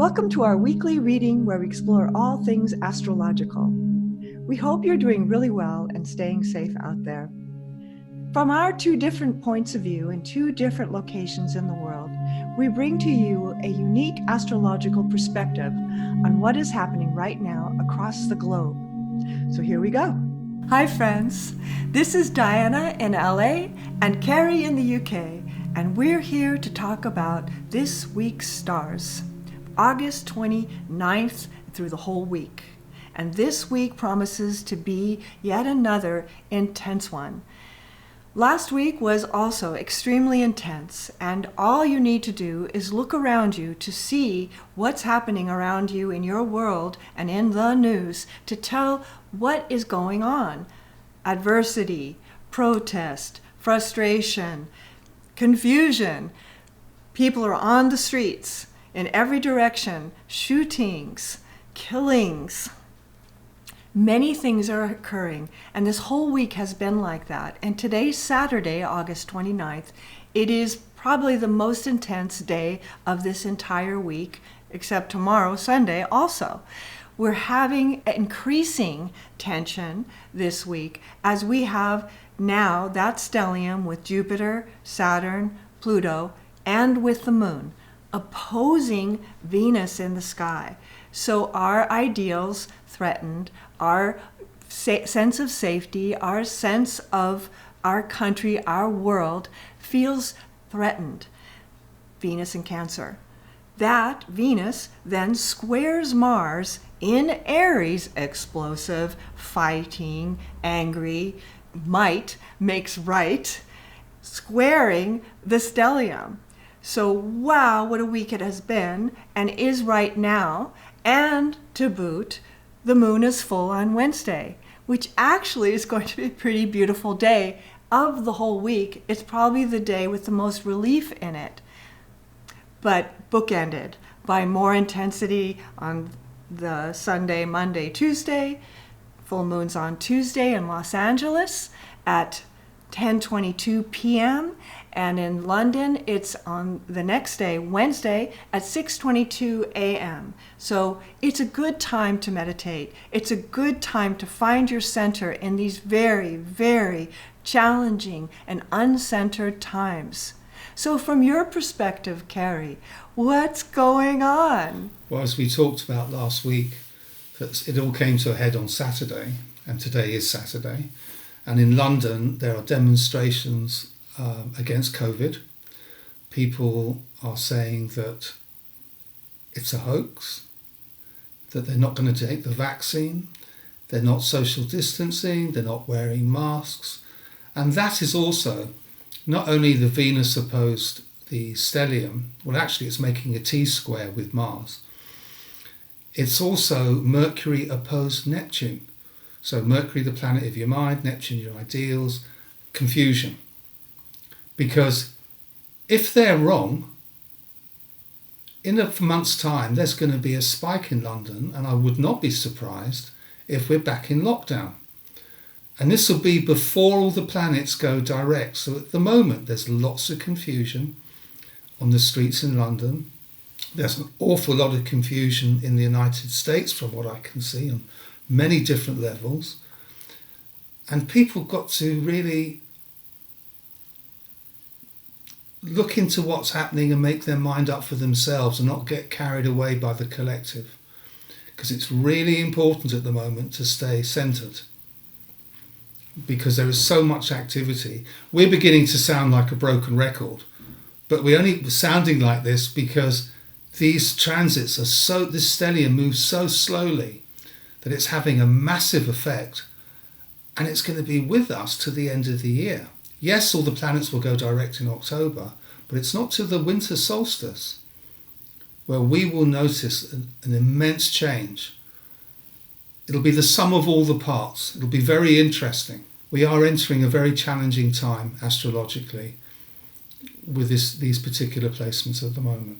Welcome to our weekly reading where we explore all things astrological. We hope you're doing really well and staying safe out there. From our two different points of view in two different locations in the world, we bring to you a unique astrological perspective on what is happening right now across the globe. So here we go. Hi friends, this is Diana in LA and Cary in the UK, and we're here to talk about this week's stars, August 29th through the whole week. And this week promises to be yet another intense one. Last week was also extremely intense, and all you need to do is look around you to see what's happening around you in your world and in the news to tell what is going on. Adversity, protest, frustration, confusion. People are on the streets in every direction, shootings, killings. Many things are occurring, and this whole week has been like that. And today's Saturday, August 29th, it is probably the most intense day of this entire week, except tomorrow, Sunday, also. We're having increasing tension this week as we have now that stellium with Jupiter, Saturn, Pluto, and with the moon opposing Venus in the sky. So our ideals threatened, our sense of safety, our sense of our country, our world feels threatened. Venus in Cancer. That Venus then squares Mars in Aries, explosive, fighting, angry, might makes right, squaring the stellium. So wow, what a week it has been and is right now. And to boot, the moon is full on Wednesday, which actually is going to be a pretty beautiful day of the whole week. It's probably the day with the most relief in it, but bookended by more intensity on the Sunday, Monday, Tuesday. Full moon's on Tuesday in Los Angeles at 10:22 p.m. And in London, it's on the next day, Wednesday, at 6:22 a.m. So it's a good time to meditate. It's a good time to find your center in these very, very challenging and uncentered times. So from your perspective, Cary, what's going on? Well, as we talked about last week, that it all came to a head on Saturday, and today is Saturday. And in London, there are demonstrations against COVID. People are saying that it's a hoax, that they're not going to take the vaccine, they're not social distancing, they're not wearing masks. And that is also not only the Venus opposed the stellium, well actually it's making a T-square with Mars. It's also Mercury opposed Neptune. So Mercury, the planet of your mind, Neptune, your ideals, confusion. Because if they're wrong, in a month's time, there's going to be a spike in London, and I would not be surprised if we're back in lockdown. And this will be before all the planets go direct. So at the moment, there's lots of confusion on the streets in London. There's an awful lot of confusion in the United States, from what I can see, on many different levels. And people got to really look into what's happening and make their mind up for themselves and not get carried away by the collective. Because it's really important at the moment to stay centered. Because there is so much activity. We're beginning to sound like a broken record, but we're only sounding like this because these transits are so, this stellium moves so slowly that it's having a massive effect, and it's going to be with us to the end of the year. Yes, all the planets will go direct in October, but it's not till the winter solstice where we will notice an immense change. It'll be the sum of all the parts. It'll be very interesting. We are entering a very challenging time astrologically with these particular placements at the moment.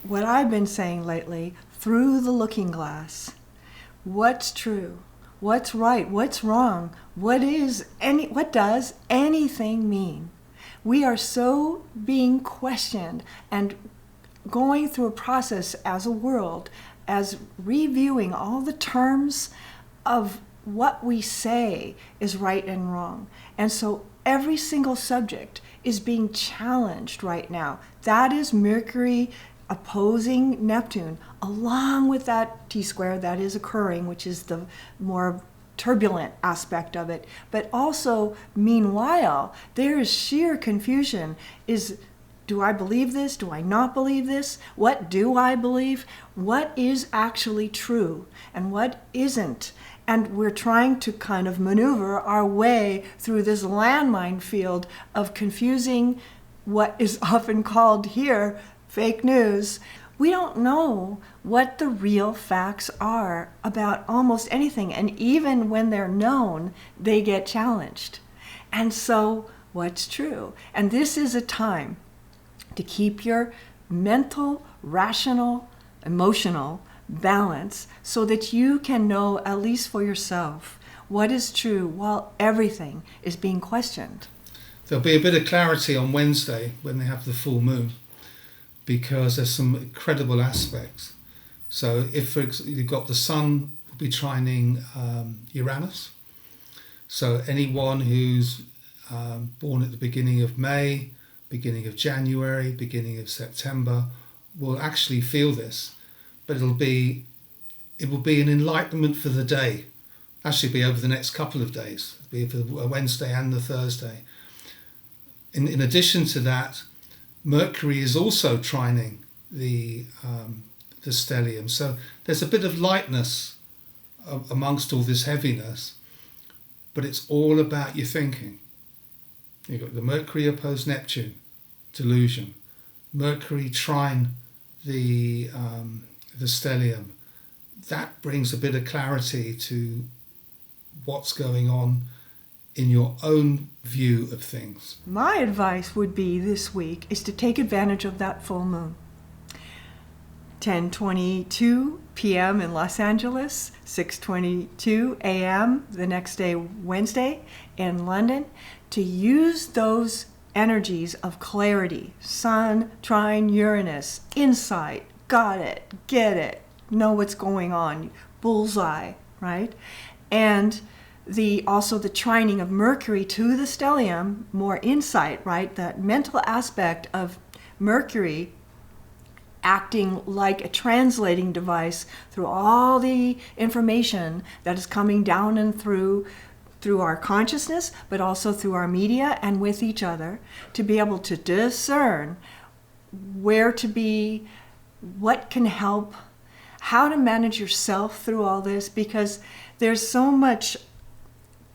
What I've been saying lately, through the looking glass, what's true? What's right? What's wrong? What does anything mean? We are so being questioned and going through a process as a world, as reviewing all the terms of what we say is right and wrong. And so every single subject is being challenged right now. That is Mercury opposing Neptune, along with that T-square that is occurring, which is the more turbulent aspect of it. But also, meanwhile, there is sheer confusion. Do I believe this? Do I not believe this? What do I believe? What is actually true and what isn't? And we're trying to kind of maneuver our way through this landmine field of confusing what is often called here fake news. We don't know what the real facts are about almost anything. And even when they're known, they get challenged. And so, what's true? And this is a time to keep your mental, rational, emotional balance so that you can know, at least for yourself, what is true while everything is being questioned. There'll be a bit of clarity on Wednesday when they have the full moon, because there's some incredible aspects. So if you've got the sun will be trining Uranus, so anyone who's born at the beginning of May, beginning of January, beginning of September will actually feel this, but it will be an enlightenment for the day. Actually be over the next couple of days. It'll be for the Wednesday and the Thursday. In addition to that, Mercury is also trining the stellium. So there's a bit of lightness amongst all this heaviness, but it's all about your thinking. You've got the Mercury opposed Neptune, delusion. Mercury trine the stellium. That brings a bit of clarity to what's going on in your own view of things. My advice would be this week is to take advantage of that full moon. 10:22 p.m. in Los Angeles, 6:22 a.m. the next day, Wednesday, in London, to use those energies of clarity, Sun, trine, Uranus, insight, got it, get it, know what's going on, bullseye, right? And also the trining of Mercury to the stellium, more insight, right? That mental aspect of Mercury acting like a translating device through all the information that is coming down and through our consciousness, but also through our media and with each other, to be able to discern where to be, what can help, how to manage yourself through all this, because there's so much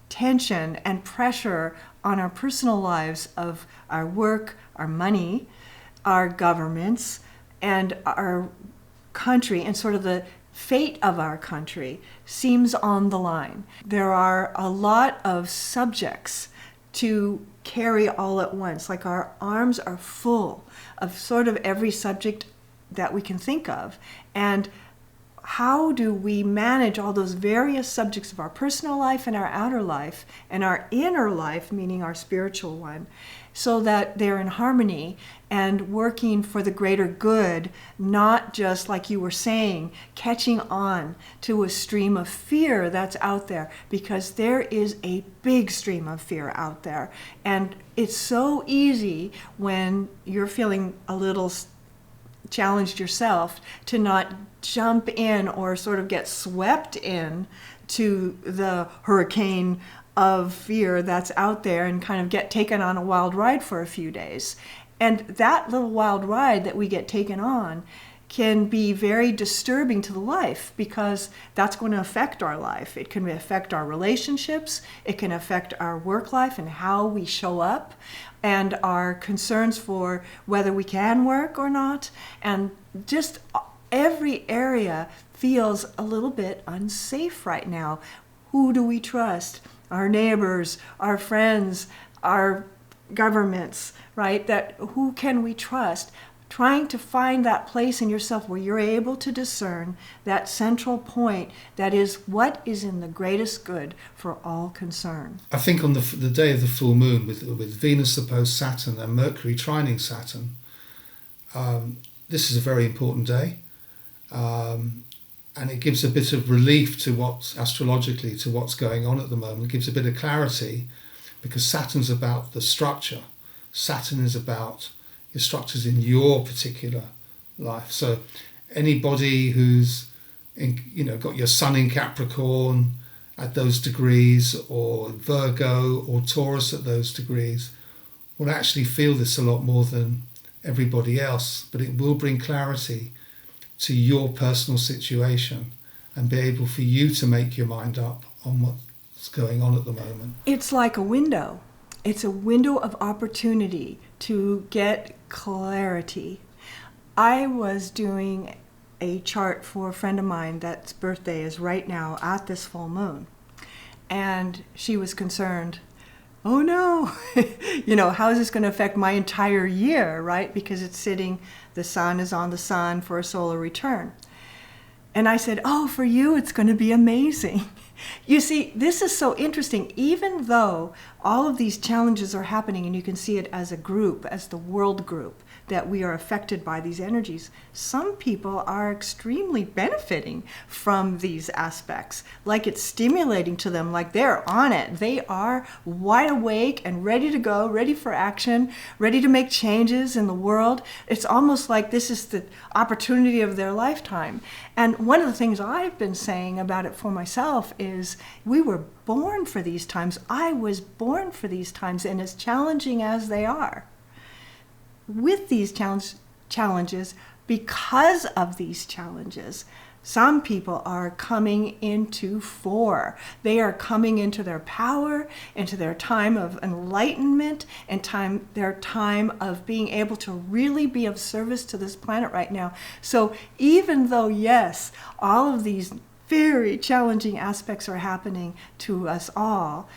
tension and pressure on our personal lives of our work, our money, our governments, and our country, and sort of the fate of our country seems on the line. There are a lot of subjects to carry all at once, like our arms are full of sort of every subject that we can think of. And how do we manage all those various subjects of our personal life and our outer life and our inner life, meaning our spiritual one, so that they're in harmony and working for the greater good, not just, like you were saying, catching on to a stream of fear that's out there, because there is a big stream of fear out there. And it's so easy when you're feeling a little challenged yourself to not jump in or sort of get swept in to the hurricane of fear that's out there and kind of get taken on a wild ride for a few days. And that little wild ride that we get taken on can be very disturbing to the life, because that's going to affect our life. It can affect our relationships, it can affect our work life and how we show up, and our concerns for whether we can work or not. And just every area feels a little bit unsafe right now. Who do we trust? Our neighbors, our friends, our governments, right? That who can we trust? Trying to find that place in yourself where you're able to discern that central point that is what is in the greatest good for all concerned. I think on the day of the full moon, with Venus opposed Saturn and Mercury trining Saturn, this is a very important day. And it gives a bit of relief to astrologically to what's going on at the moment. It gives a bit of clarity, because Saturn's about the structure. Saturn is about your structures in your particular life. So anybody who's got your sun in Capricorn at those degrees, or Virgo or Taurus at those degrees, will actually feel this a lot more than everybody else. But it will bring clarity to your personal situation and be able for you to make your mind up on what's going on at the moment. It's like a window. It's a window of opportunity to get clarity. I was doing a chart for a friend of mine that's birthday is right now at this full moon. And she was concerned, oh no, how is this going to affect my entire year, right? Because the sun is on the sun for a solar return. And I said, oh, for you, it's going to be amazing. You see, this is so interesting. Even though all of these challenges are happening, and you can see it as a group, as the world group, that we are affected by these energies, some people are extremely benefiting from these aspects. Like it's stimulating to them, like they're on it. They are wide awake and ready to go, ready for action, ready to make changes in the world. It's almost like this is the opportunity of their lifetime. And one of the things I've been saying about it for myself is we were born for these times. I was born for these times, and as challenging as they are, with these challenges, because of these challenges, some people are coming into fore. They are coming into their power, into their time of enlightenment, and their time of being able to really be of service to this planet right now. So even though, yes, all of these very challenging aspects are happening to us all,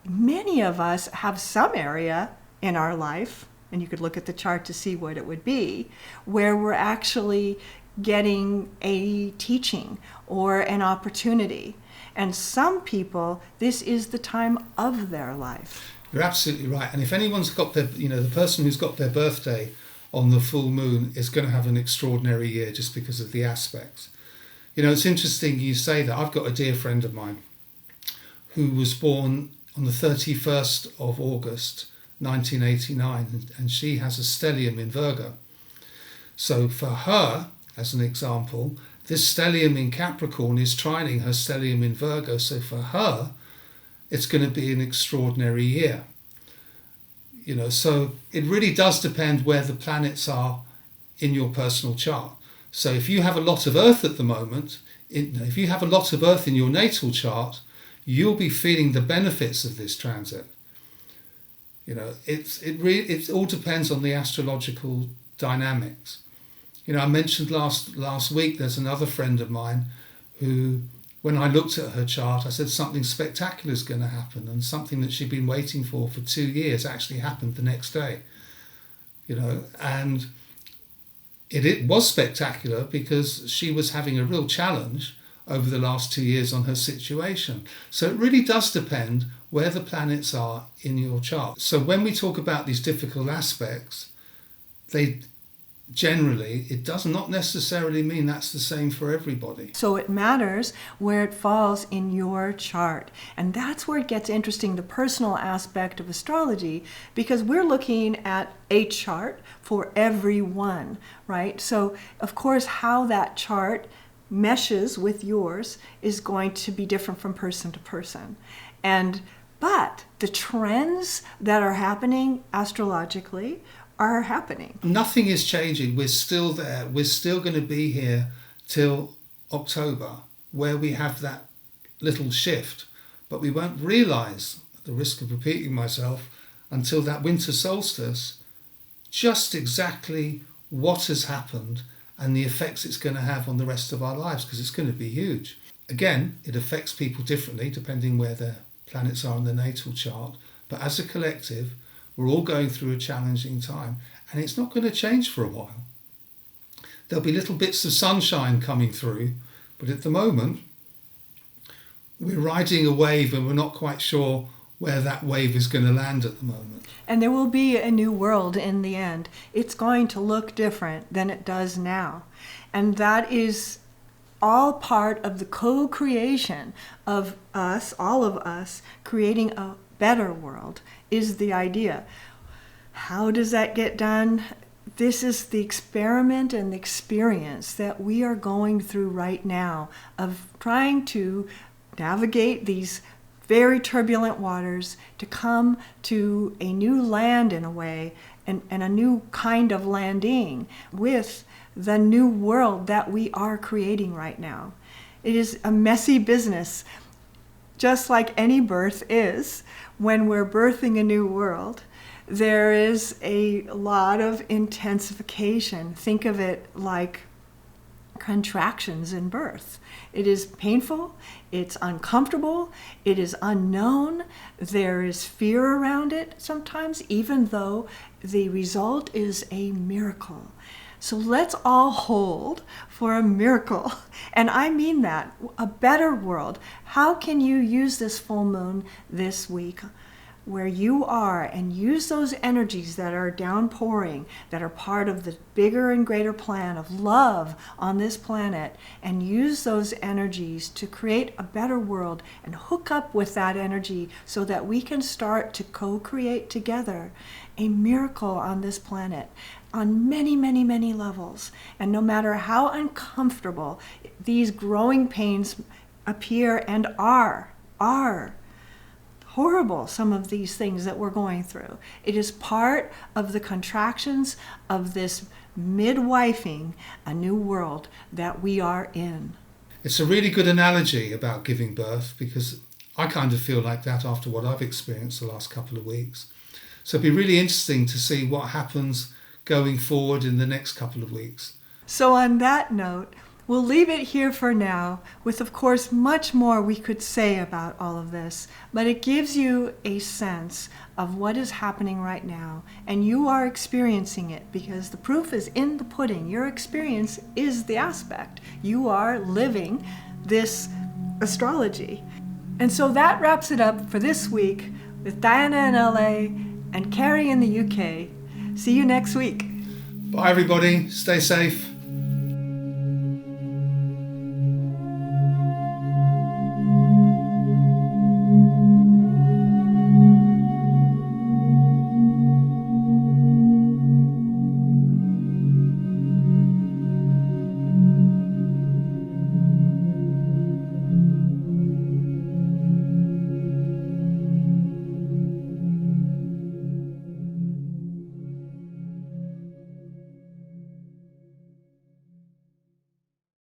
many of us have some area in our life, and you could look at the chart to see what it would be, where we're actually getting a teaching or an opportunity. And some people, this is the time of their life. You're absolutely right. And if anyone's got the person who's got their birthday on the full moon is going to have an extraordinary year just because of the aspects. It's interesting you say that. I've got a dear friend of mine who was born on the 31st of August 1989, and she has a stellium in Virgo. So for her, as an example, this stellium in Capricorn is trining her stellium in Virgo. So for her, it's going to be an extraordinary year. So it really does depend where the planets are in your personal chart. So if you have a lot of Earth at the moment, if you have a lot of Earth in your natal chart, you'll be feeling the benefits of this transit. It all depends on the astrological dynamics. I mentioned last week there's another friend of mine who, when I looked at her chart, I said something spectacular is going to happen, and something that she'd been waiting for 2 years actually happened the next day. And it was spectacular because she was having a real challenge over the last 2 years on her situation. So it really does depend where the planets are in your chart. So when we talk about these difficult aspects, it does not necessarily mean that's the same for everybody. So it matters where it falls in your chart. And that's where it gets interesting, the personal aspect of astrology, because we're looking at a chart for everyone, right? So of course, how that chart meshes with yours is going to be different from person to person. But the trends that are happening astrologically are happening. Nothing is changing. We're still there. We're still going to be here till October, where we have that little shift. But we won't realise, at the risk of repeating myself, until that winter solstice, just exactly what has happened and the effects it's going to have on the rest of our lives, because it's going to be huge. Again, it affects people differently depending where their planets are in the natal chart. But as a collective, we're all going through a challenging time, and it's not going to change for a while. There'll be little bits of sunshine coming through, but at the moment, we're riding a wave and we're not quite sure where that wave is going to land at the moment. And there will be a new world in the end. It's going to look different than it does now. And that is all part of the co-creation of us, all of us, creating a better world is the idea. How does that get done? This is the experiment and the experience that we are going through right now of trying to navigate these very turbulent waters to come to a new land in a way, and a new kind of landing with the new world that we are creating right now. It is a messy business, just like any birth is. When we're birthing a new world, there is a lot of intensification. Think of it like contractions in birth. It is painful, it's uncomfortable, it is unknown, there is fear around it sometimes, even though the result is a miracle. So let's all hold for a miracle. And I mean that, a better world. How can you use this full moon this week where you are and use those energies that are downpouring, that are part of the bigger and greater plan of love on this planet, and use those energies to create a better world and hook up with that energy so that we can start to co-create together a miracle on this planet on many, many, many levels. And no matter how uncomfortable these growing pains appear and are horrible, some of these things that we're going through. It is part of the contractions of this midwifing a new world that we are in. It's a really good analogy about giving birth, because I kind of feel like that after what I've experienced the last couple of weeks. So it'd be really interesting to see what happens going forward in the next couple of weeks. So on that note, we'll leave it here for now, with of course much more we could say about all of this, but it gives you a sense of what is happening right now, and you are experiencing it because the proof is in the pudding. Your experience is the aspect. You are living this astrology. And so that wraps it up for this week with Diana in LA and Cary in the UK. See you next week. Bye everybody, stay safe.